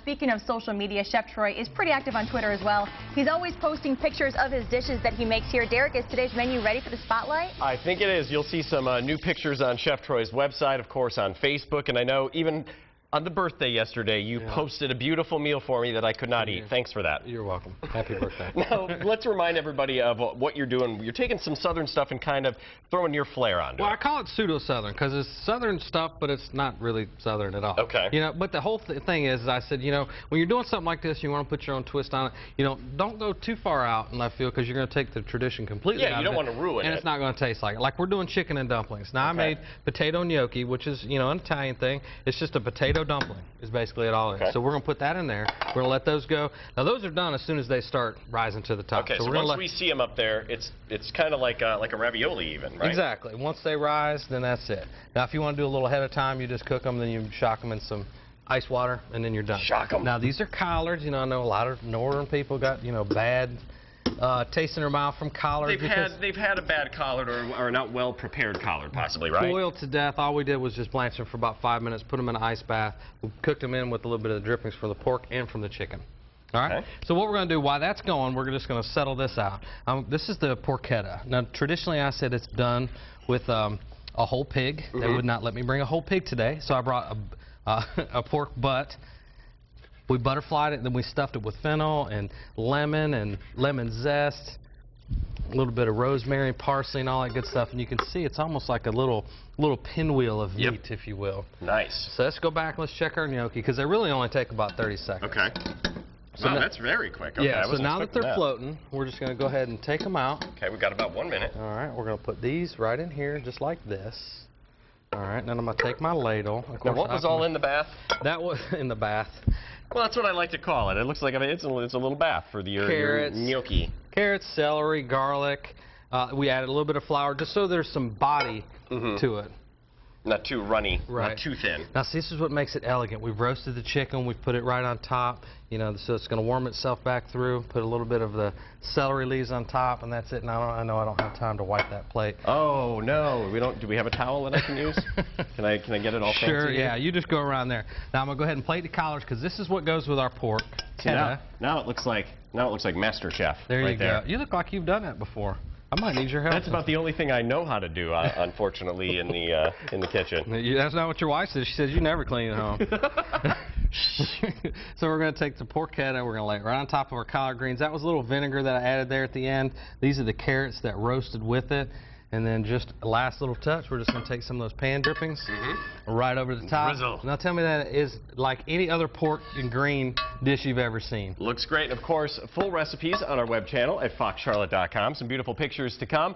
Speaking of social media, Chef Troy is pretty active on Twitter as well. He's always posting pictures of his dishes that he makes here. Derek, is today's menu ready for the spotlight? I think it is. You'll see some new pictures on Chef Troy's website, of course, on Facebook. And I know even on the birthday yesterday, you posted a beautiful meal for me that I could not eat. Thanks for that. You're welcome. Happy birthday. Now, let's remind everybody of what you're doing. You're taking some Southern stuff and kind of throwing your flair onto it. Well, I call it pseudo-Southern because it's Southern stuff, but it's not really Southern at all. Okay. You know, but the whole thing is I said, you know, when you're doing something like this, you want to put your own twist on it. You know, don't go too far out in left field because you're going to take the tradition completely out of it. Yeah, you don't want to ruin it. And it's not going to taste like it. Like we're doing chicken and dumplings. Now, I made potato gnocchi, which is, you know, an Italian thing. It's just a potato dumpling. It's basically it all is. So we're going to put that in there. We're going to let those go. Now, those are done as soon as they start rising to the top. Okay, so once we see them up there, it's kind of like a ravioli even, right? Exactly. Once they rise, then that's it. Now, if you want to do a little ahead of time, you just cook them, then you shock them in some ice water, and then you're done. Shock them. Now, these are collards. You know, I know a lot of northern people got, you know, bad taste in their mouth from collards. They've had a bad collard or not well prepared collard, possibly, right? Boiled to death. All we did was just blanch them for about 5 minutes, put them in an ice bath. We cooked them in with a little bit of the drippings from the pork and from the chicken. All right. Okay. So what we're going to do while that's going, we're just going to settle this out. This is the porchetta. Now, traditionally, I said it's done with a whole pig. They would not let me bring a whole pig today, so I brought a pork butt. We butterflied it, then we stuffed it with fennel and lemon zest, a little bit of rosemary, parsley, and all that good stuff. And you can see it's almost like a little pinwheel of meat, if you will. Nice. So let's go back. Let's check our gnocchi because they really only take about 30 seconds. Okay. So wow, that's very quick. Okay, yeah. So now that they're floating, we're just going to go ahead and take them out. Okay, we've got about 1 minute. All right. We're going to put these right in here, just like this. All right. Then I'm going to take my ladle. Now, what was all in the bath? That was in the bath. Well, that's what I like to call it. It looks like it's a little bath for your gnocchi. Carrots, celery, garlic. We added a little bit of flour just so there's some body to it. Not too runny, not too thin. Now, see, this is what makes it elegant. We've roasted the chicken. We've put it right on top. You know, so it's going to warm itself back through. Put a little bit of the celery leaves on top, and that's it. Now, I know I don't have time to wipe that plate. Oh, no. Do we have a towel that I can use? Can I get it all fancy? Sure, yeah. You just go around there. Now, I'm going to go ahead and plate the collards because this is what goes with our pork. Now it looks like Master Chef. There you go. You look like you've done that before. I might need your help. That's about the only thing I know how to do, unfortunately, in the kitchen. That's not what your wife says. She says you never clean at home. So we're going to take the porchetta, we're going to lay it right on top of our collard greens. That was a little vinegar that I added there at the end. These are the carrots that roasted with it. And then just a last little touch, we're just going to take some of those pan drippings right over the top. Drizzle. Now tell me that is like any other pork and green dish you've ever seen. Looks great. And of course, full recipes on our web channel at foxcharlotte.com. Some beautiful pictures to come.